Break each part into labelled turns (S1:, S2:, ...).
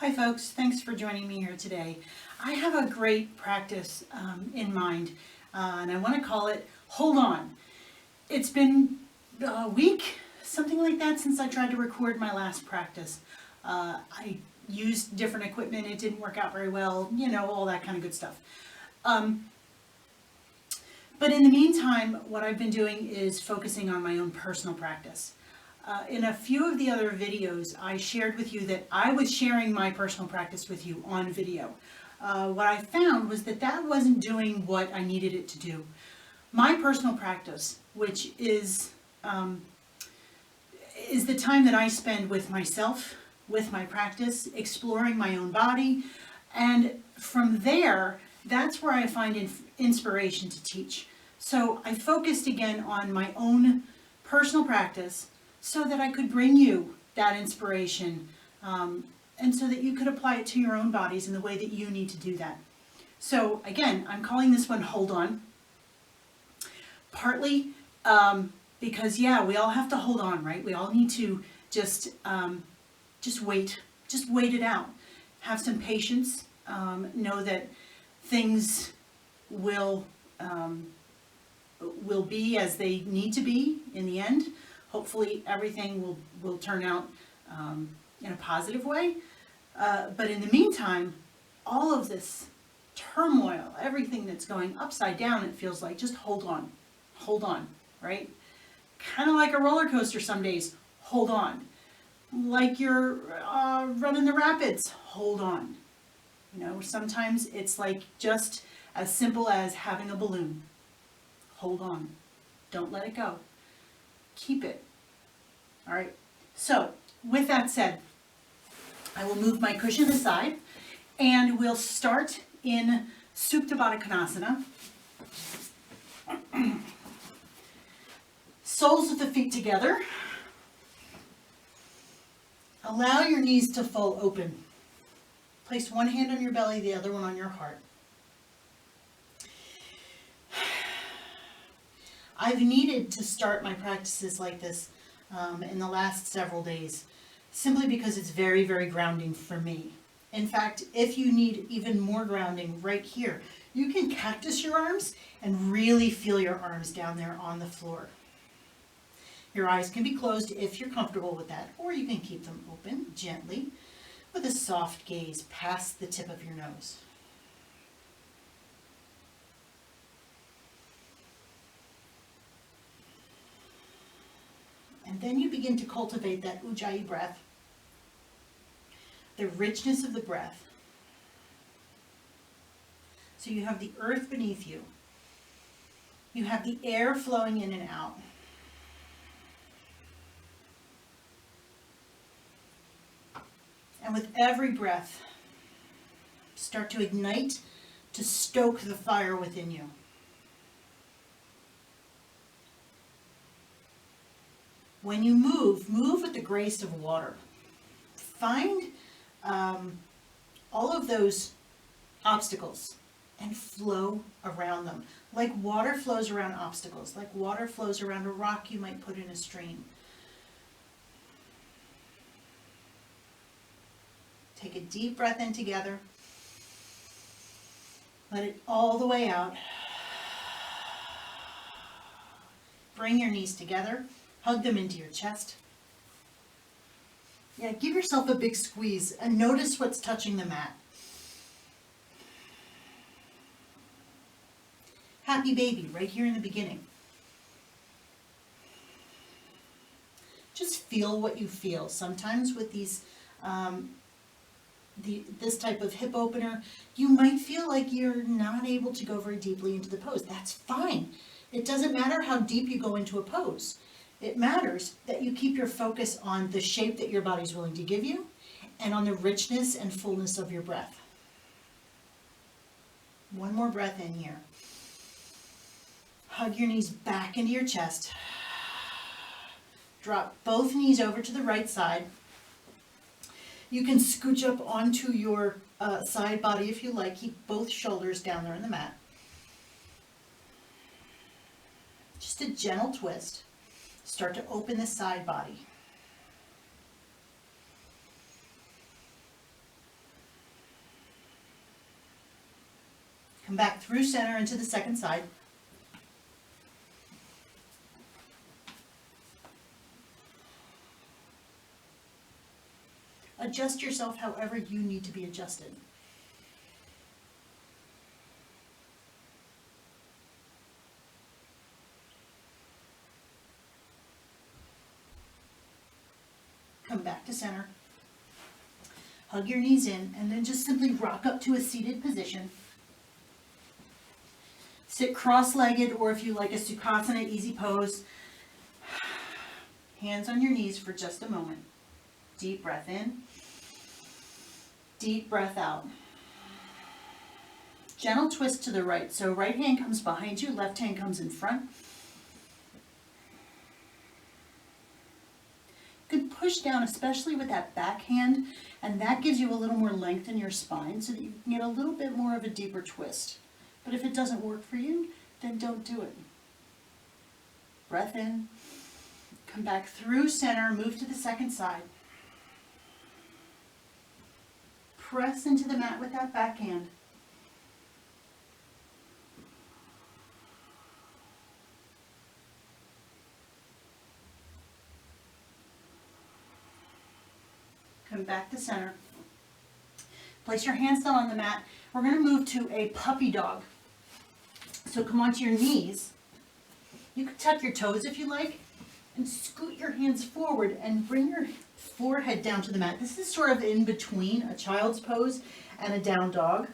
S1: Hi folks, thanks for joining me here today. I have a great practice in mind and I want to call it Hold On. It's been a week, something like that, since I tried to record my last practice. I used different equipment, it didn't work out very well, you know, all that kind of good stuff. But in the meantime, what I've been doing is focusing on my own personal practice. In a few of the other videos, I shared with you that I was sharing my personal practice with you on video. What I found was that that wasn't doing what I needed it to do. My personal practice, which is the time that I spend with myself, with my practice, exploring my own body, and from there, that's where I find inspiration to teach. So I focused again on my own personal practice, so that I could bring you that inspiration and so that you could apply it to your own bodies in the way that you need to do that. So again, I'm calling this one Hold On. Partly because, yeah, we all have to hold on, right? We all need to just wait it out. Have some patience. Know that things will be as they need to be in the end. Hopefully everything will turn out in a positive way. But in the meantime, all of this turmoil, everything that's going upside down, it feels like, just hold on, right? Kind of like a roller coaster some days, hold on. Like you're running the rapids, hold on. You know, sometimes it's like just as simple as having a balloon. Hold on, don't let it go. Keep it. All right. So with that said, I will move my cushion aside and we'll start in Supta Baddha Konasana. Soles of the feet together. Allow your knees to fall open. Place one hand on your belly, the other one on your heart. I've needed to start my practices like this in the last several days, simply because it's very, very grounding for me. In fact, if you need even more grounding right here, you can cactus your arms and really feel your arms down there on the floor. Your eyes can be closed if you're comfortable with that, or you can keep them open gently with a soft gaze past the tip of your nose. And then you begin to cultivate that Ujjayi breath, the richness of the breath. So you have the earth beneath you. You have the air flowing in and out. And with every breath, start to ignite, to stoke the fire within you. When you move with the grace of water. Find all of those obstacles and flow around them. Like water flows around obstacles, like water flows around a rock you might put in a stream. Take a deep breath in together. Let it all the way out. Bring your knees together. Hug them into your chest. Yeah, give yourself a big squeeze and notice what's touching the mat. Happy baby, right here in the beginning. Just feel what you feel. Sometimes with these, this type of hip opener, you might feel like you're not able to go very deeply into the pose. That's fine. It doesn't matter how deep you go into a pose. It matters that you keep your focus on the shape that your body's willing to give you and on the richness and fullness of your breath. One more breath in here. Hug your knees back into your chest. Drop both knees over to the right side. You can scooch up onto your side body if you like. Keep both shoulders down there on the mat. Just a gentle twist. Start to open the side body. Come back through center into the second side. Adjust yourself however you need to be adjusted. Come back to center. Hug your knees in, and then just simply rock up to a seated position. Sit cross-legged, or if you like a Sukhasana easy pose, hands on your knees for just a moment. Deep breath in, deep breath out. Gentle twist to the right. So right hand comes behind you, left hand comes in front. You can push down, especially with that back hand, and that gives you a little more length in your spine so that you can get a little bit more of a deeper twist. But if it doesn't work for you, then don't do it. Breath in, come back through center, move to the second side. Press into the mat with that back hand. Come back to center. Place your hands down on the mat. We're going to move to a puppy dog. So come onto your knees. You can tuck your toes if you like, and scoot your hands forward and bring your forehead down to the mat. This is sort of in between a child's pose and a down dog.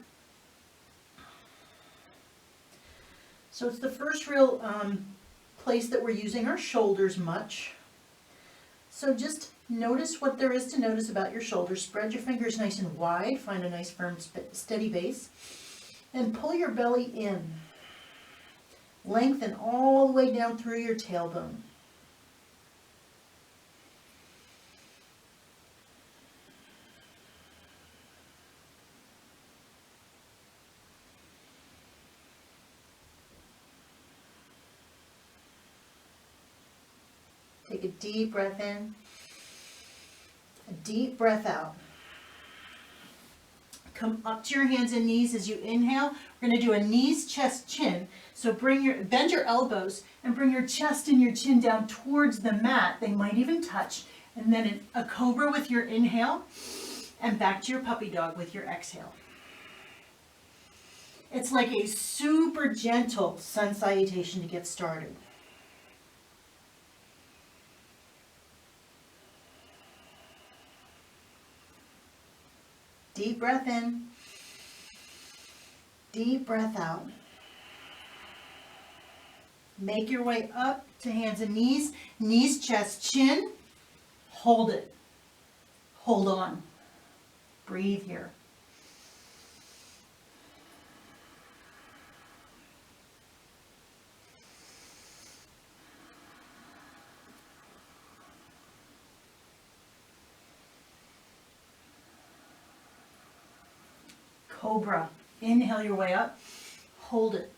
S1: So it's the first real place that we're using our shoulders much. So just notice what there is to notice about your shoulders. Spread your fingers nice and wide. Find a nice firm steady base. And pull your belly in. Lengthen all the way down through your tailbone. Take a deep breath in, a deep breath out. Come up to your hands and knees as you inhale. We're going to do a knees, chest, chin. So bend your elbows and bring your chest and your chin down towards the mat. They might even touch. And then a cobra with your inhale, and back to your puppy dog with your exhale. It's like a super gentle sun salutation to get started. Deep breath in, deep breath out. Make your way up to hands and knees, knees, chest, chin. Hold it. Hold on. Breathe here. Cobra. Inhale your way up. Hold it.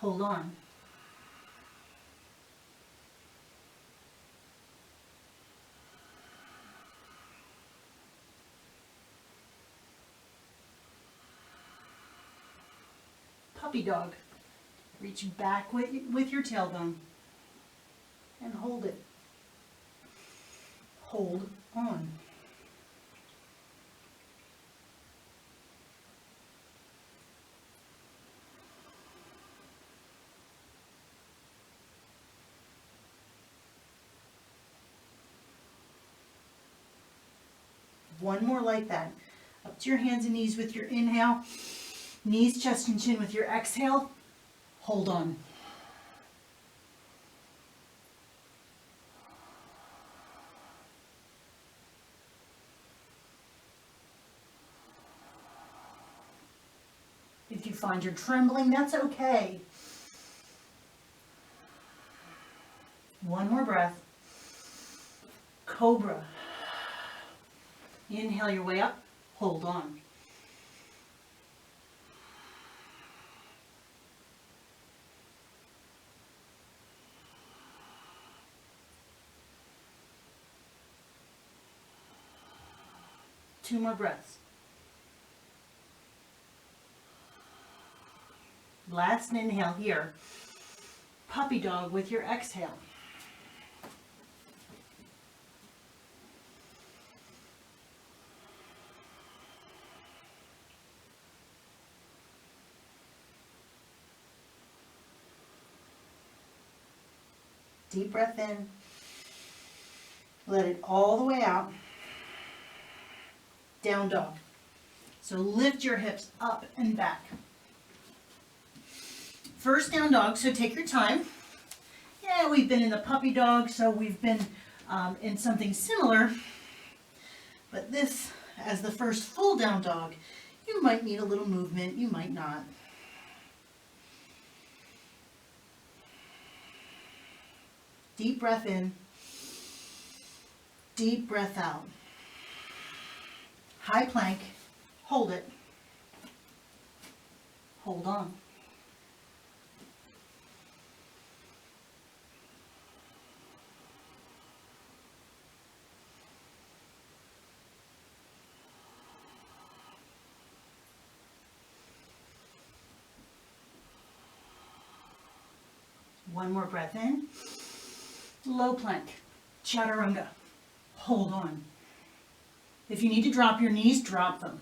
S1: Hold on. Puppy dog. Reach back with your tailbone and hold it. Hold on. One more like that. Up to your hands and knees with your inhale. Knees, chest, and chin with your exhale. Hold on. If you find you're trembling, that's okay. One more breath. Cobra. Inhale your way up. Hold on. Two more breaths. Last inhale here. Puppy dog with your exhale. Deep breath in. Let it all the way out. Down dog. So lift your hips up and back. First down dog, so take your time. Yeah, we've been in the puppy dog, so we've been in something similar. But this, as the first full down dog, you might need a little movement, you might not. Deep breath in, deep breath out. High plank, hold it, hold on. One more breath in. Low plank, chaturanga. Hold on. If you need to drop your knees, drop them.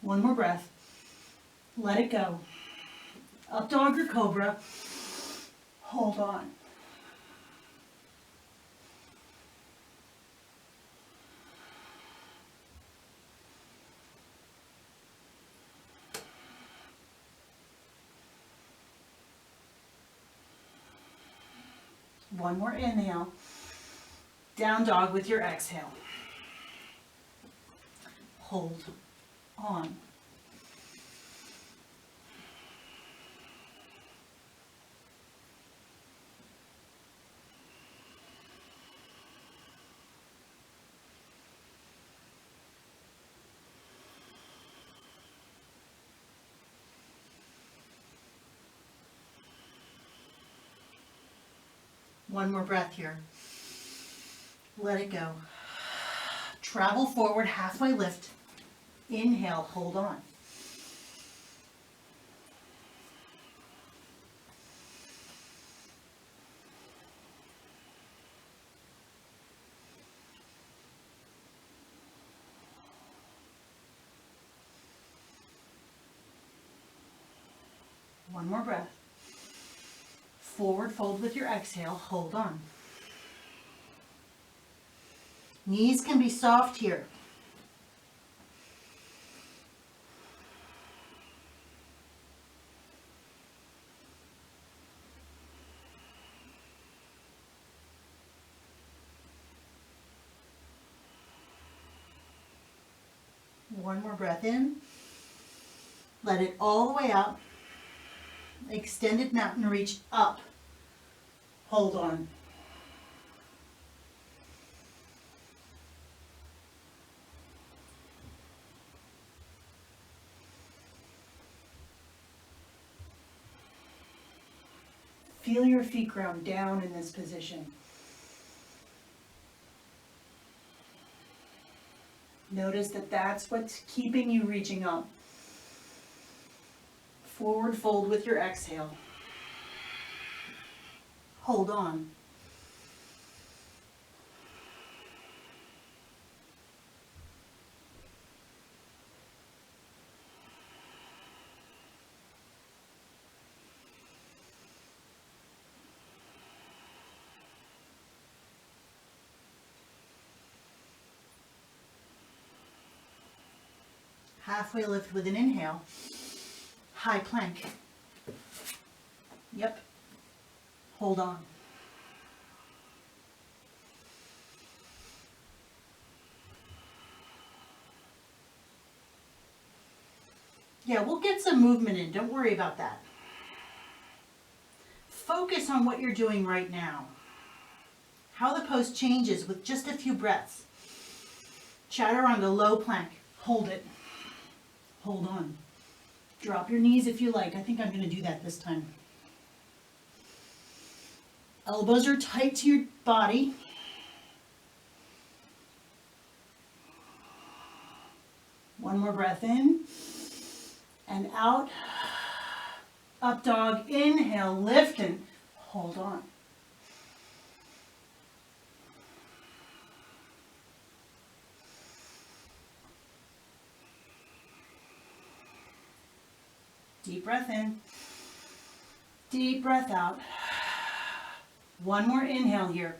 S1: One more breath. Let it go. Up dog or cobra. Hold on. One more inhale. Down dog with your exhale. Hold on. One more breath here. Let it go. Travel forward, halfway lift. Inhale, hold on. One more breath. Forward fold with your exhale, hold on. Knees can be soft here. One more breath in. Let it all the way out. Extended mountain reach up. Hold on. Feel your feet ground down in this position. Notice that that's what's keeping you reaching up. Forward fold with your exhale. Hold on. Halfway lift with an inhale. High plank. Yep. Hold on. Yeah, we'll get some movement in. Don't worry about that. Focus on what you're doing right now. How the pose changes with just a few breaths. Chaturanga, low plank. Hold it. Hold on. Drop your knees if you like. I think I'm going to do that this time. Elbows are tight to your body. more breath in and out. Up dog, inhale, lift and hold on. Deep breath in, deep breath out. One more inhale here.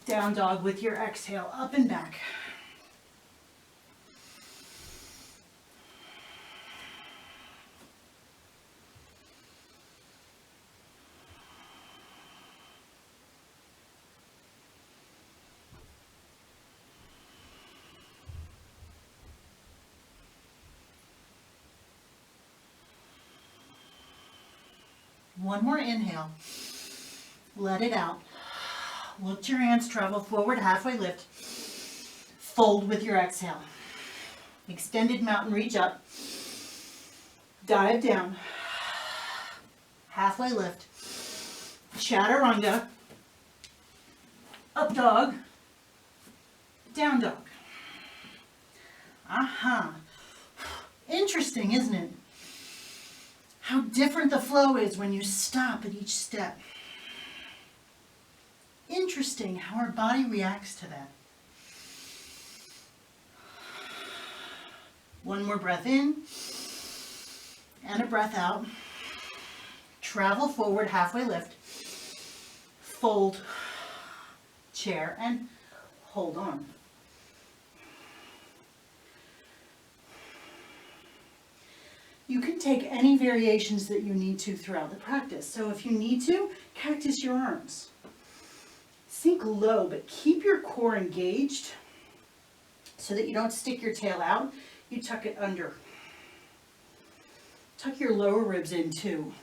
S1: Down dog with your exhale, up and back. One more inhale. Let it out. Lift your hands, travel forward, halfway lift. Fold with your exhale. Extended mountain reach up. Dive down. Halfway lift. Chaturanga. Up dog. Down dog. Aha. Interesting, isn't it? How different the flow is when you stop at each step. Interesting how our body reacts to that. One more breath in and a breath out. Travel forward, halfway lift. Fold, chair, and hold on. You can take any variations that you need to throughout the practice. So if you need to, cactus your arms. Sink low, but keep your core engaged so that you don't stick your tail out. You tuck it under. Tuck your lower ribs in too.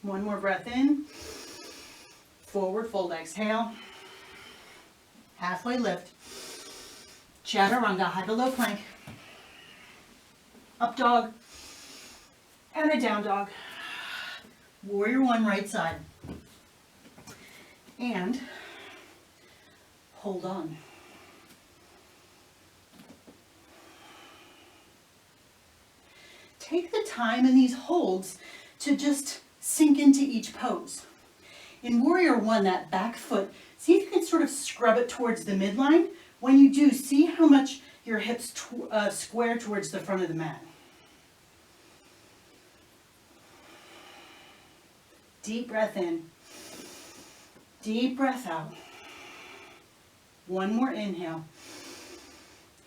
S1: One more breath in. Forward fold, exhale. Halfway lift. Chaturanga, high to low plank. Up dog. And a down dog. Warrior one, right side. And hold on. Take the time in these holds to just sink into each pose. In Warrior One, that back foot, see if you can sort of scrub it towards the midline. When you do, see how much your hips square towards the front of the mat. Deep breath in. Deep breath out. One more inhale.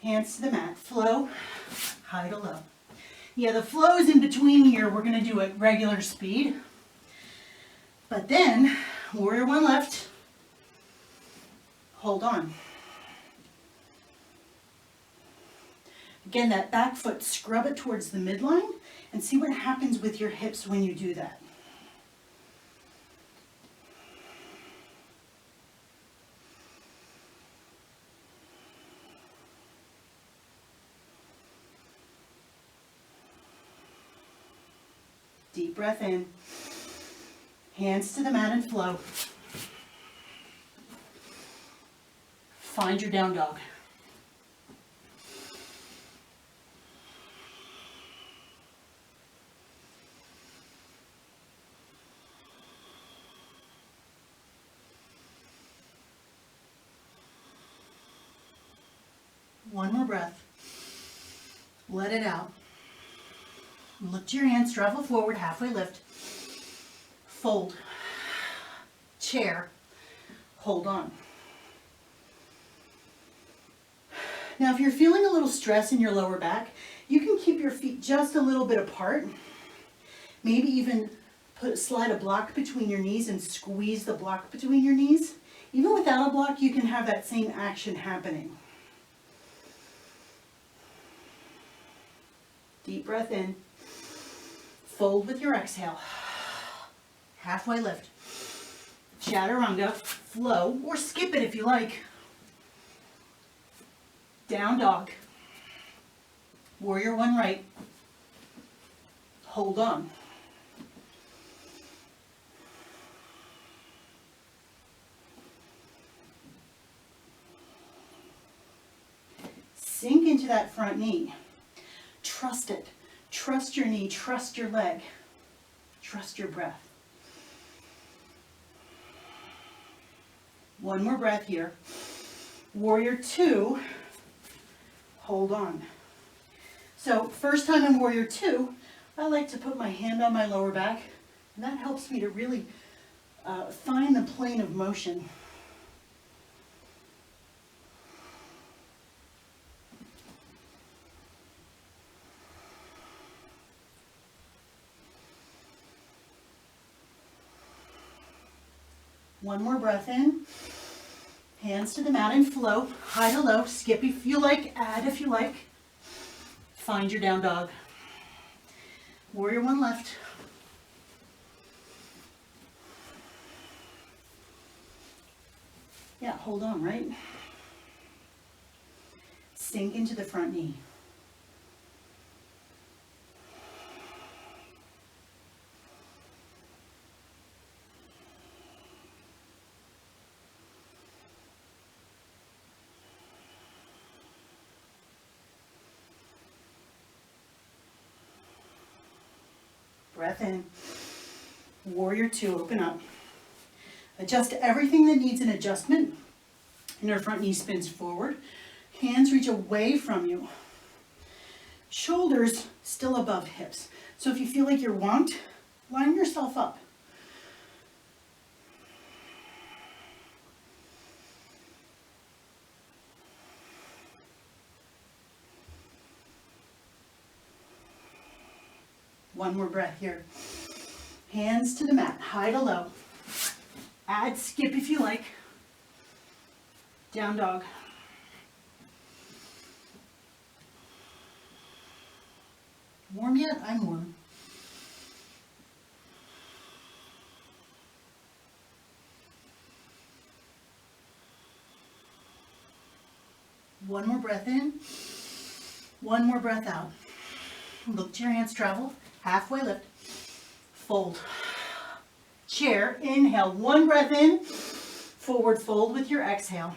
S1: Hands to the mat. Flow, high to low. Yeah, the flow is in between here. We're going to do it regular speed. But then, Warrior One left. Hold on. Again, that back foot, scrub it towards the midline and see what happens with your hips when you do that. Deep breath in. Hands to the mat and flow. Find your down dog. One more breath. Let it out. Lift your hands, travel forward, halfway lift. Fold, chair, hold on. Now if you're feeling a little stress in your lower back, you can keep your feet just a little bit apart. Maybe even slide a block between your knees and squeeze the block between your knees. Even without a block, you can have that same action happening. Deep breath in. Fold with your exhale. Halfway lift. Chaturanga, flow, or skip it if you like. Down dog. Warrior One right. Hold on. that front knee. Trust it. Trust your knee, trust your leg, trust your breath. One more breath here. Warrior two, hold on. So first time in Warrior two, I like to put my hand on my lower back, and that helps me to really find the plane of motion. One more breath in. Hands to the mat and flow. High to low. Skip if you like. Add if you like. Find your down dog. Warrior one left. Yeah, hold on, right? Sink into the front knee. Breath in. Warrior two, open up. Adjust everything that needs an adjustment. And our front knee spins forward. Hands reach away from you. Shoulders still above hips. So if you feel like you're wonked, line yourself up. One more breath here. Hands to the mat, high to low. Add skip if you like. Down dog. Warm yet? I'm warm. One more breath in. One more breath out. Look to your hands travel. Halfway lift. Fold. Chair. Inhale. One breath in. Forward fold with your exhale.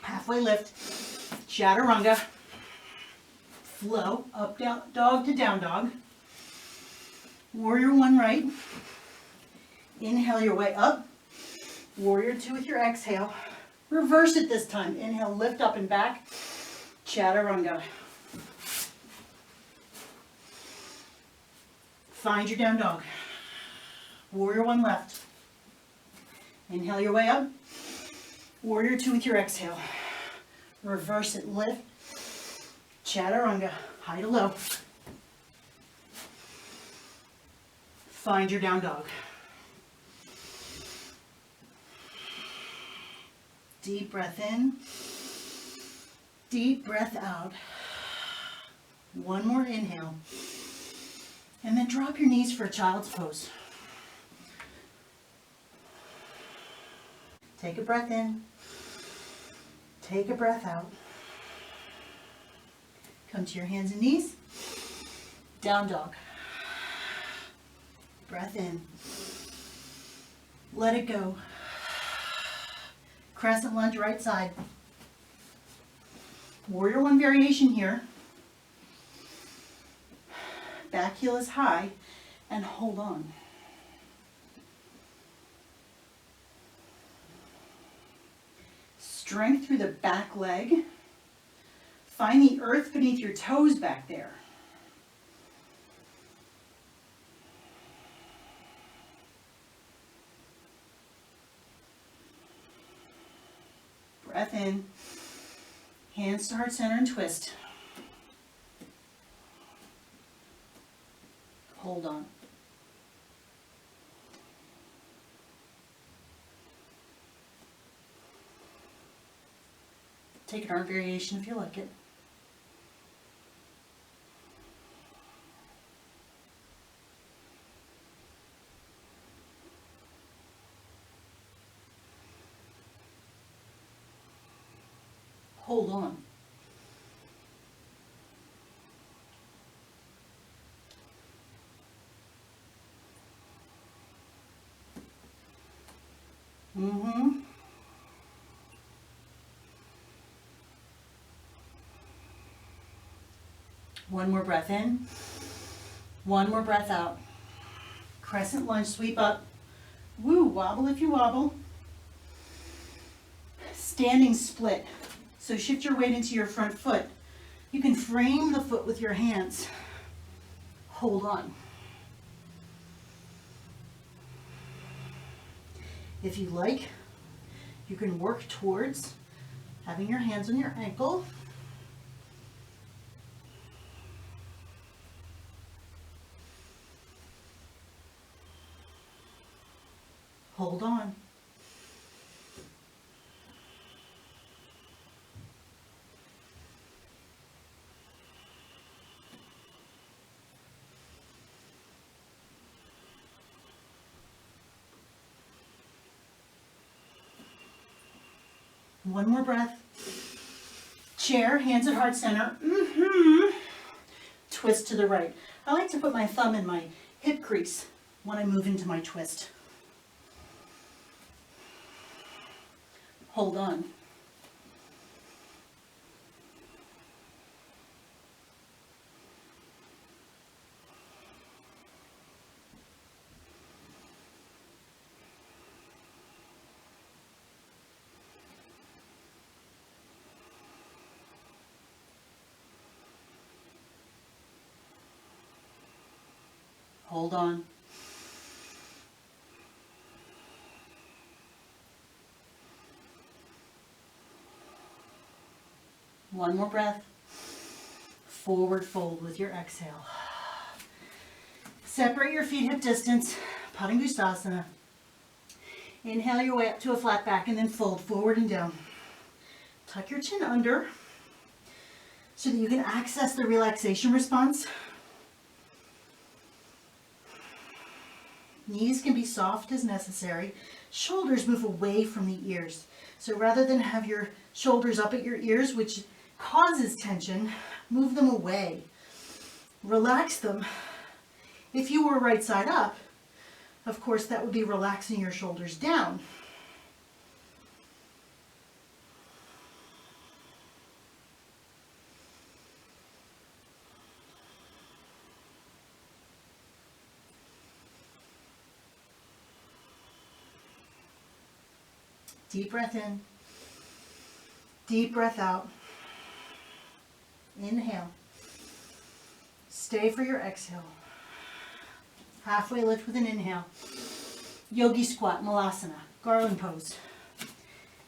S1: Halfway lift. Chaturanga. Flow. Up down dog to down dog. Warrior one right. Inhale your way up. Warrior two with your exhale. Reverse it this time. Inhale, lift up and back. Chaturanga. Find your down dog. Warrior one left. Inhale your way up. Warrior two with your exhale. Reverse it, lift. Chaturanga, high to low. Find your down dog. Deep breath in. Deep breath out. One more inhale. And then drop your knees for a child's pose. Take a breath in. Take a breath out. Come to your hands and knees. Down dog. Breath in. Let it go. Crescent lunge right side. Warrior one variation here. Back heel is high and hold on. Strength through the back leg. Find the earth beneath your toes back there. Breath in. Hands to heart center and twist. Hold on. Take an arm variation if you like it. Hold on. One more breath in. One more breath out. Crescent lunge, sweep up. Woo, wobble if you wobble. Standing split. So shift your weight into your front foot. You can frame the foot with your hands. Hold on. If you like, you can work towards having your hands on your ankle. Hold on. One more breath. Chair, hands at heart center. Twist to the right. I like to put my thumb in my hip crease when I move into my twist. Hold on. Hold on. One more breath. Forward fold with your exhale. Separate your feet hip distance, Padangusthasana. Inhale your way up to a flat back and then fold forward and down. Tuck your chin under so that you can access the relaxation response. Knees can be soft as necessary. Shoulders move away from the ears. So rather than have your shoulders up at your ears, which causes tension, move them away. Relax them. If you were right side up, of course, that would be relaxing your shoulders down. Deep breath in. Deep breath out. Inhale. Stay for your exhale. Halfway lift with an inhale. Yogi squat, malasana, garland pose.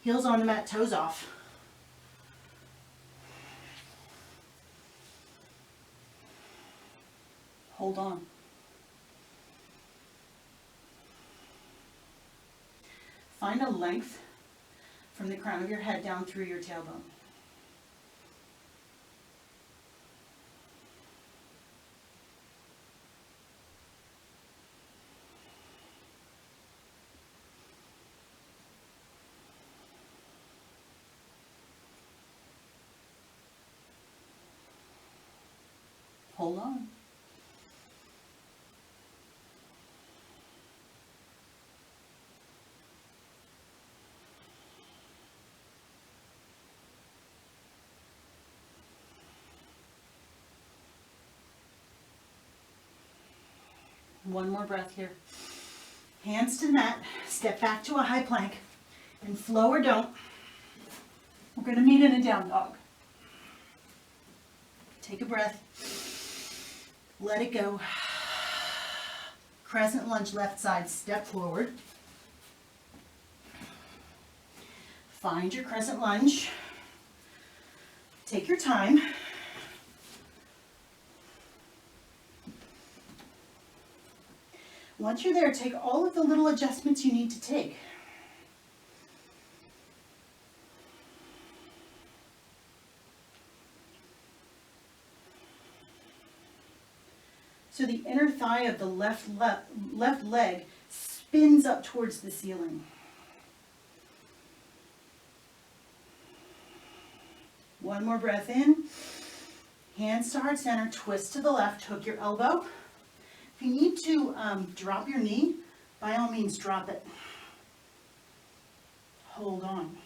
S1: Heels on the mat, toes off. Hold on. Find a length from the crown of your head down through your tailbone. Hold on. One more breath here. Hands to the mat, step back to a high plank, and flow or don't. We're going to meet in a down dog. Take a breath. Let it go. Crescent lunge, left side, step forward. Find your crescent lunge. Take your time. Once you're there, take all of the little adjustments you need to take. So the inner thigh of the left leg spins up towards the ceiling. One more breath in. Hands to heart center, twist to the left, hook your elbow. If you need to drop your knee, by all means drop it. Hold on.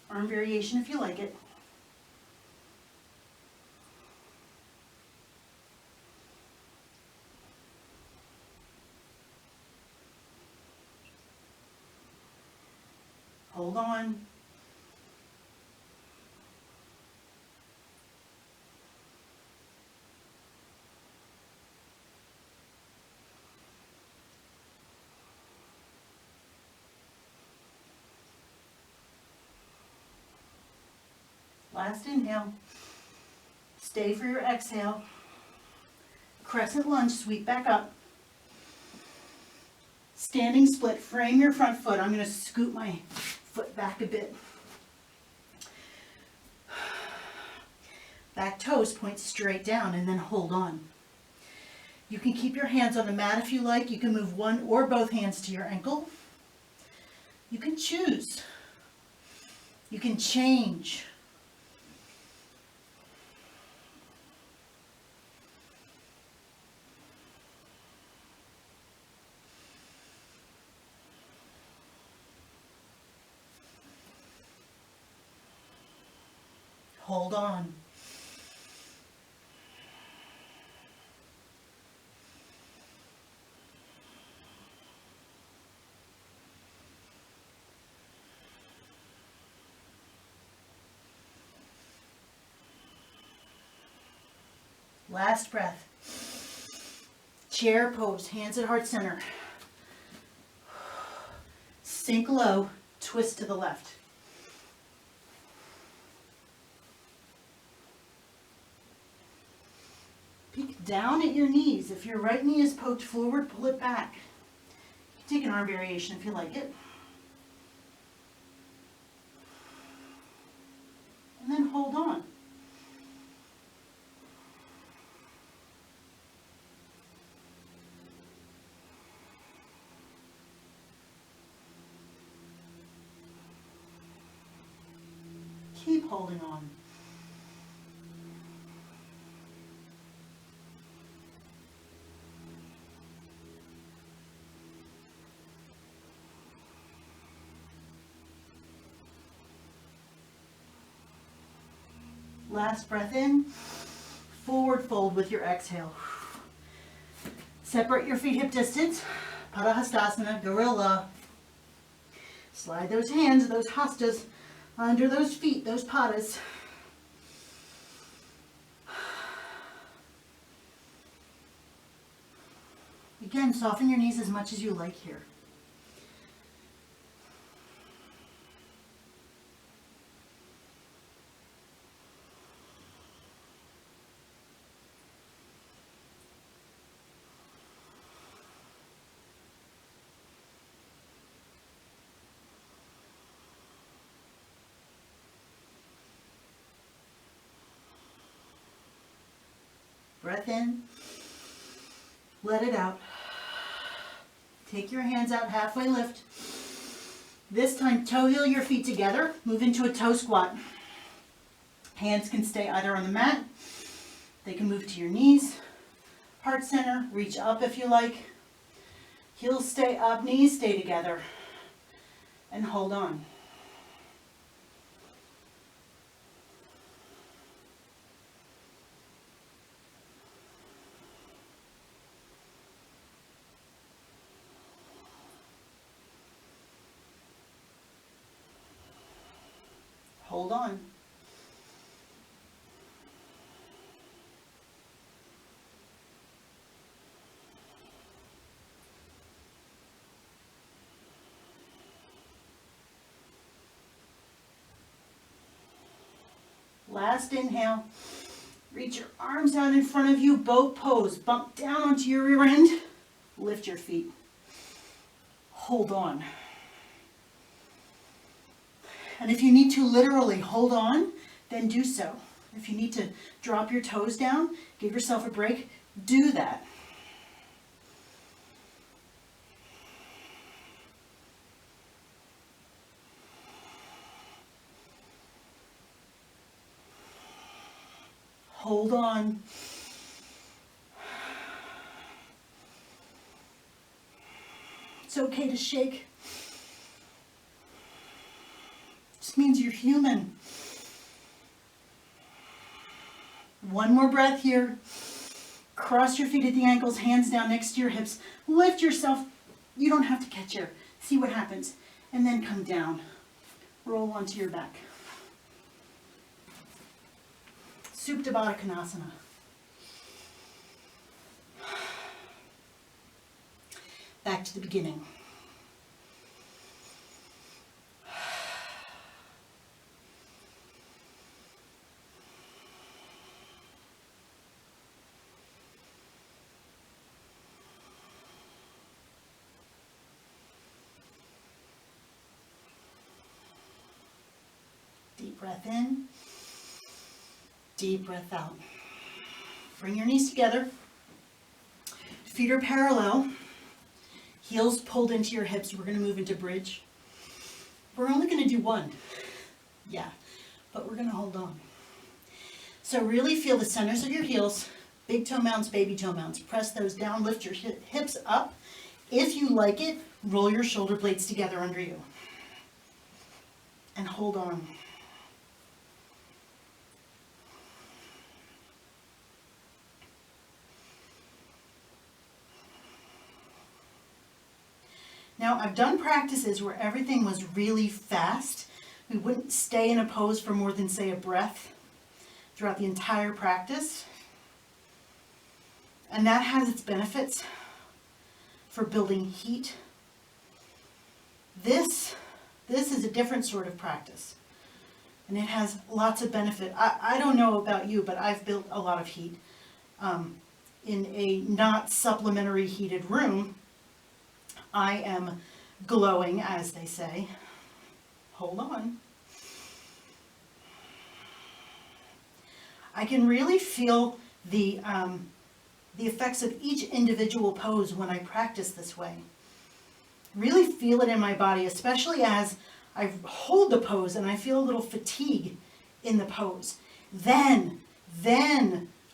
S1: Arm variation if you like it. Hold on. Last inhale. Stay for your exhale. Crescent lunge, sweep back up. Standing split, frame your front foot. I'm going to scoot my foot back a bit. Back toes point straight down and then hold on. You can keep your hands on the mat if you like. You can move one or both hands to your ankle. You can choose. You can change. Hold on. Last breath. Chair pose, hands at heart center. Sink low, twist to the left. Peek down at your knees. If your right knee is poked forward, pull it back. You can take an arm variation if you like it. And then hold on. Keep holding on. Last breath in, forward fold with your exhale. Separate your feet hip distance, Padahastasana, gorilla. Slide those hands, those hastas, under those feet, those padas. Again, soften your knees as much as you like here. Breath in, let it out. Take your hands out, halfway lift. This time, toe heel your feet together, move into a toe squat. Hands can stay either on the mat, they can move to your knees. Heart center, reach up if you like. Heels stay up, knees stay together. And hold on. Hold on. Last inhale. Reach your arms out in front of you, boat pose. Bump down onto your rear end. Lift your feet. Hold on. And if you need to literally hold on, then do so. If you need to drop your toes down, give yourself a break, do that. Hold on. It's okay to shake. Just means you're human. One more breath here. Cross your feet at the ankles, hands down next to your hips. Lift yourself. You don't have to catch air. See what happens. And then come down. Roll onto your back. Supta Baddha Konasana. Back to the beginning. Deep breath in, deep breath out. Bring your knees together. Feet are parallel. Heels pulled into your hips. We're going to move into bridge. We're only going to do one. Yeah, but we're going to hold on. So really feel the centers of your heels. Big toe mounts, baby toe mounts. Press those down. Lift your hips up. If you like it, roll your shoulder blades together under you. And hold on. Now, I've done practices where everything was really fast. We wouldn't stay in a pose for more than, say, a breath throughout the entire practice. And that has its benefits for building heat. This is a different sort of practice. And it has lots of benefit. I don't know about you, but I've built a lot of heat. In a not supplementary heated room, I am glowing, as they say. Hold on. I can really feel the effects of each individual pose when I practice this way. Really feel it in my body, especially as I hold the pose and I feel a little fatigue in the pose. Then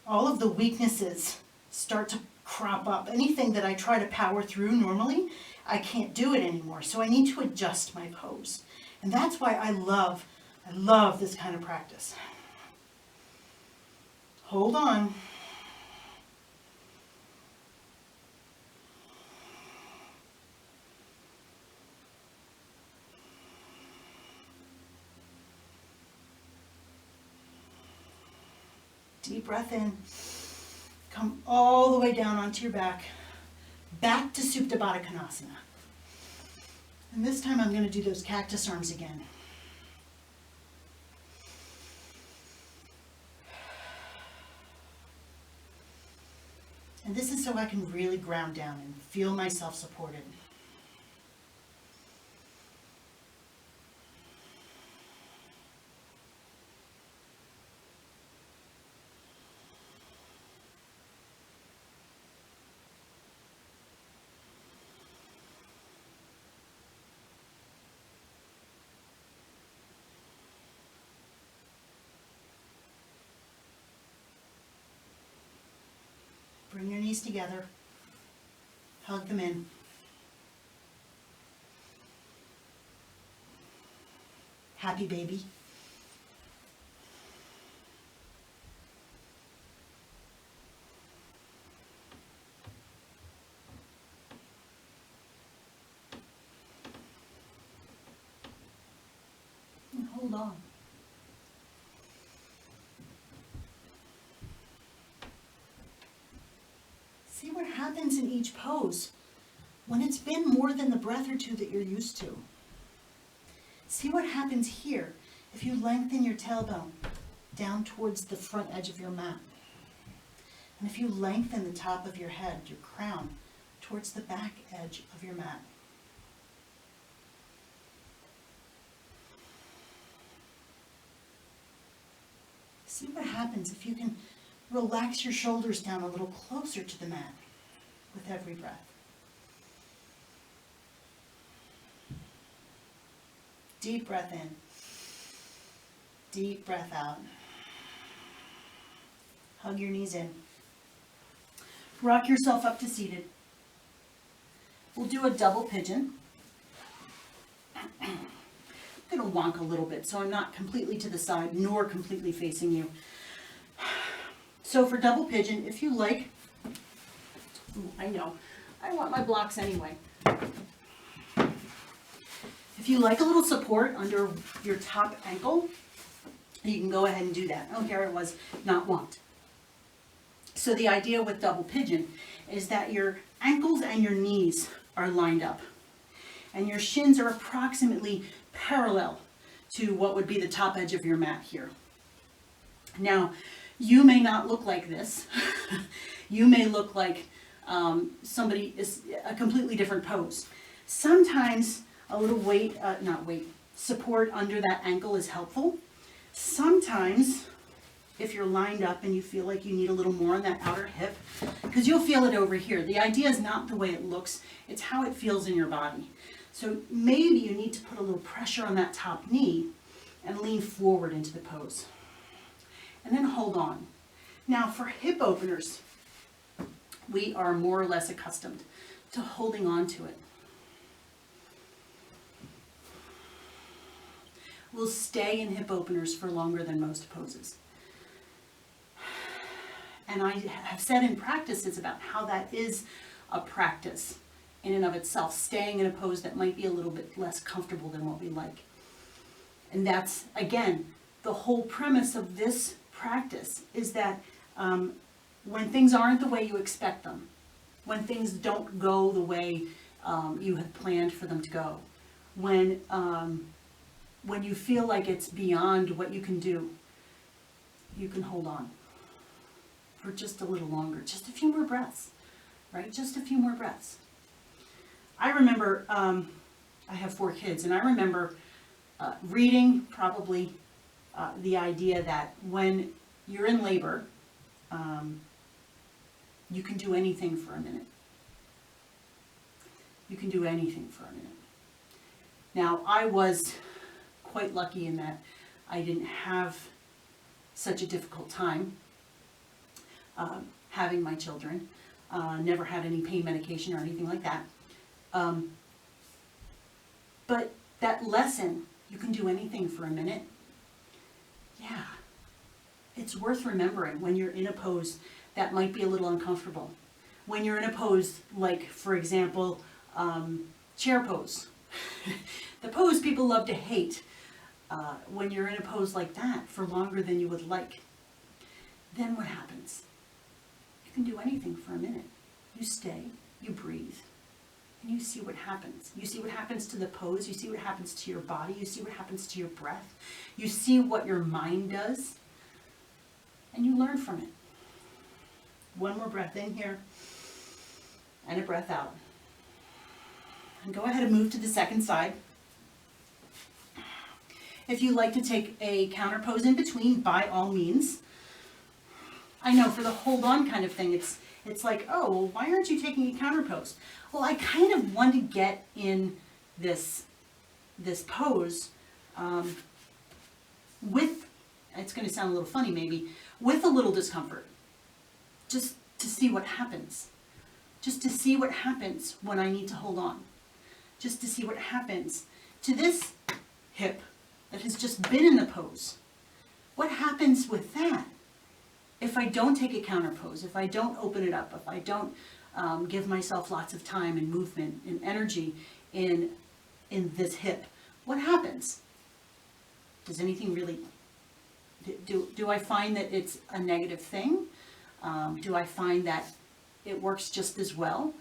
S1: all of the weaknesses start to crop up. Anything that I try to power through normally, I can't do it anymore. So I need to adjust my pose. And that's why I love this kind of practice. Hold on. Deep breath in. Come all the way down onto your back. Back to Supta Baddha Konasana. And this time I'm going to do those cactus arms again. And this is so I can really ground down and feel myself supported. Bring your knees together. Hug them in. Happy baby. And hold on. See what happens in each pose when it's been more than the breath or two that you're used to. See what happens here if you lengthen your tailbone down towards the front edge of your mat. And if you lengthen the top of your head, your crown, towards the back edge of your mat. See what happens if you can relax your shoulders down a little closer to the mat with every breath. Deep breath in. Deep breath out. Hug your knees in. Rock yourself up to seated. We'll do a double pigeon. I'm going to wonk a little bit so I'm not completely to the side nor completely facing you. So for double pigeon, if you like, I know, I want my blocks anyway. If you like a little support under your top ankle, you can go ahead and do that. Oh, here it was, not want. So the idea with double pigeon is that your ankles and your knees are lined up, and your shins are approximately parallel to what would be the top edge of your mat here. Now, you may not look like this. You may look like somebody is a completely different pose. Sometimes a little support under that ankle is helpful. Sometimes, if you're lined up and you feel like you need a little more on that outer hip, because you'll feel it over here. The idea is not the way it looks, it's how it feels in your body. So maybe you need to put a little pressure on that top knee and lean forward into the pose. And then hold on. Now for hip openers, we are more or less accustomed to holding on to it. We'll stay in hip openers for longer than most poses. And I have said in practice, it's about how that is a practice in and of itself, staying in a pose that might be a little bit less comfortable than what we like. And that's, again, the whole premise of this practice is that when things aren't the way you expect them, when things don't go the way you had planned for them to go, when you feel like it's beyond what you can do, you can hold on for just a little longer, just a few more breaths, right? Just a few more breaths. I remember, I have 4 kids, and I remember reading probably the idea that when you're in labor, you can do anything for a minute. You can do anything for a minute. Now, I was quite lucky in that I didn't have such a difficult time having my children. Never had any pain medication or anything like that. But that lesson, you can do anything for a minute, yeah, it's worth remembering when you're in a pose that might be a little uncomfortable. When you're in a pose like, for example, chair pose. The pose people love to hate. When you're in a pose like that for longer than you would like, then what happens? You can do anything for a minute. You stay, you breathe, and you see what happens. You see what happens to the pose, you see what happens to your body, you see what happens to your breath, you see what your mind does, and you learn from it. One more breath in here, and a breath out. And go ahead and move to the second side. If you like to take a counter pose in between, by all means. I know for the hold on kind of thing, it's like, oh, well, why aren't you taking a counter pose? Well, I kind of want to get in this pose with, it's going to sound a little funny maybe, with a little discomfort, just to see what happens. Just to see what happens when I need to hold on. Just to see what happens to this hip that has just been in the pose. What happens with that if I don't take a counter pose, if I don't open it up, if I don't give myself lots of time and movement and energy in this hip? What happens? Does anything really, do I find that it's a negative thing? Do I find that it works just as well?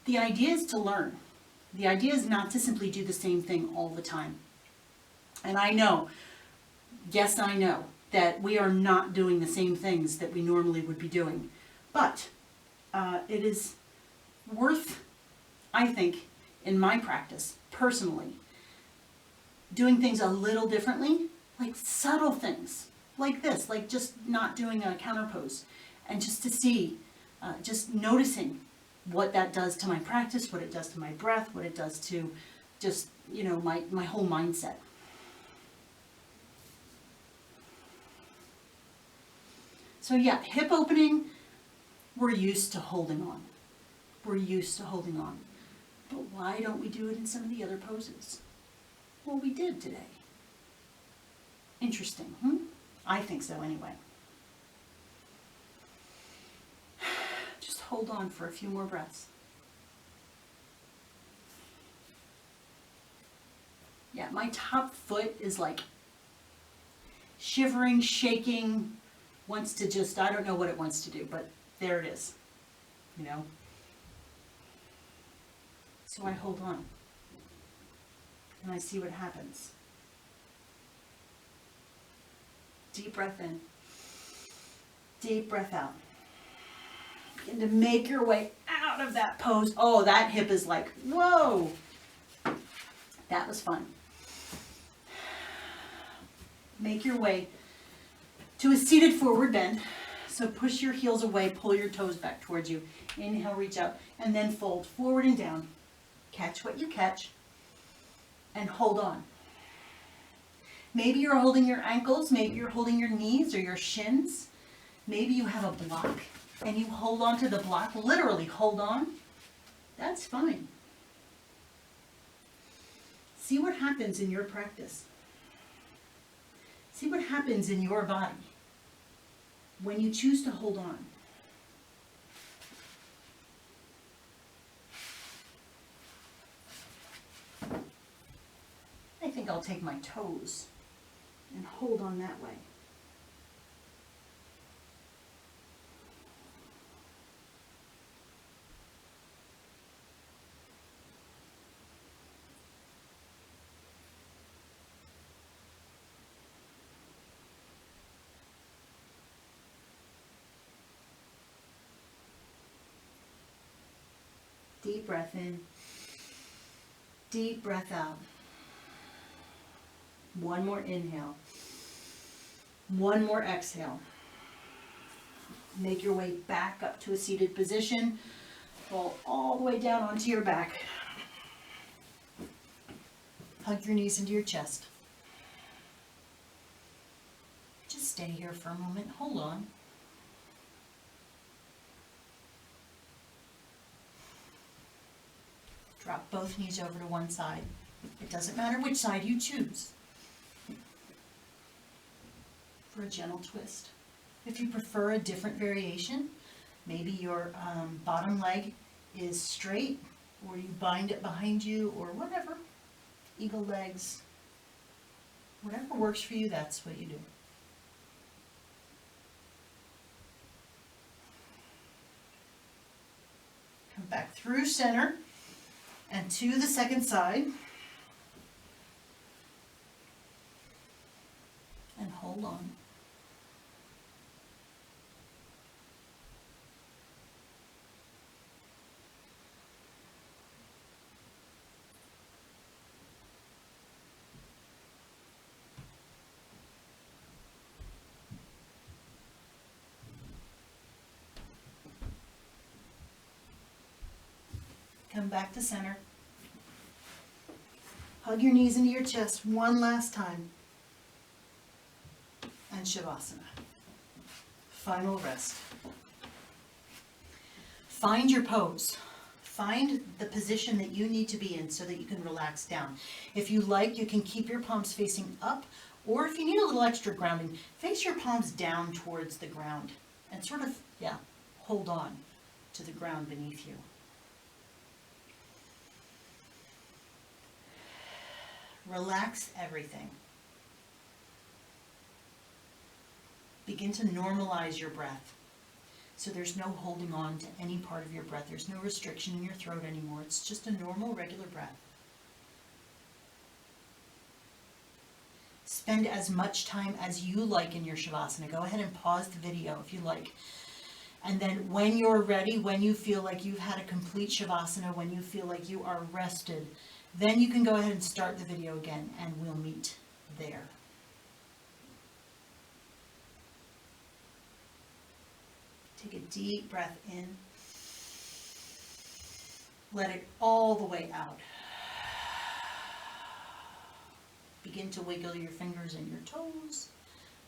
S1: The idea is to learn. The idea is not to simply do the same thing all the time. And I know, yes, I know, that we are not doing the same things that we normally would be doing. But it is worth, I think, in my practice, personally, doing things a little differently, like subtle things, like this, like just not doing a counter pose, and just to see, just noticing what that does to my practice, what it does to my breath, what it does to just, you know, my whole mindset. So yeah, hip opening, we're used to holding on. We're used to holding on. But why don't we do it in some of the other poses? Well, we did today. Interesting, I think so anyway. Just hold on for a few more breaths. Yeah, my top foot is like shivering, shaking, wants to just, I don't know what it wants to do, but there it is, you know? So I hold on and I see what happens. Deep breath in, deep breath out. Begin to make your way out of that pose. Oh, that hip is like, whoa. That was fun. Make your way to a seated forward bend. So push your heels away, pull your toes back towards you. Inhale, reach out, and then fold forward and down. Catch what you catch, and hold on. Maybe you're holding your ankles, maybe you're holding your knees or your shins. Maybe you have a block, and you hold on to the block, literally hold on. That's fine. See what happens in your practice. See what happens in your body when you choose to hold on. I think I'll take my toes and hold on that way. Deep breath in, deep breath out. One more inhale, one more exhale. Make your way back up to a seated position. Fall all the way down onto your back. Hug your knees into your chest. Just stay here for a moment. Hold on. Drop both knees over to one side. It doesn't matter which side you choose. For a gentle twist. If you prefer a different variation, maybe your bottom leg is straight, or you bind it behind you, or whatever. Eagle legs. Whatever works for you, that's what you do. Come back through center and to the second side. And hold on. Come back to center. Hug your knees into your chest one last time. And Shavasana. Final rest. Find your pose. Find the position that you need to be in so that you can relax down. If you like, you can keep your palms facing up, or if you need a little extra grounding, face your palms down towards the ground and sort of, hold on to the ground beneath you. Relax everything. Begin to normalize your breath. So there's no holding on to any part of your breath. There's no restriction in your throat anymore. It's just a normal, regular breath. Spend as much time as you like in your Shavasana. Go ahead and pause the video if you like. And then when you're ready, when you feel like you've had a complete Shavasana, when you feel like you are rested, then you can go ahead and start the video again, and we'll meet there. Take a deep breath in. Let it all the way out. Begin to wiggle your fingers and your toes.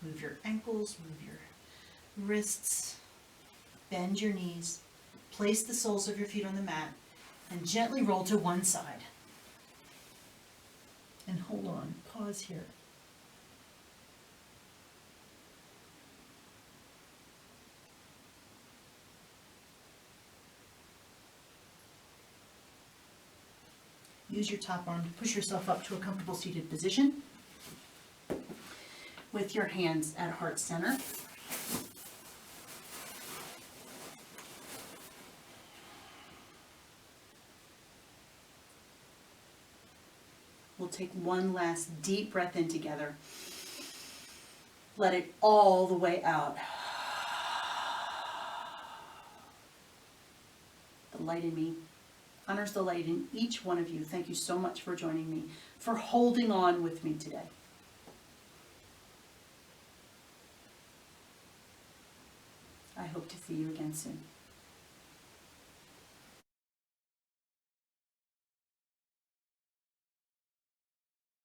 S1: Move your ankles, move your wrists. Bend your knees. Place the soles of your feet on the mat and gently roll to one side. And hold on, pause here. Use your top arm to push yourself up to a comfortable seated position with your hands at heart center. We'll take one last deep breath in together. Let it all the way out. The light in me honors the light in each one of you. Thank you so much for joining me, for holding on with me today. I hope to see you again soon.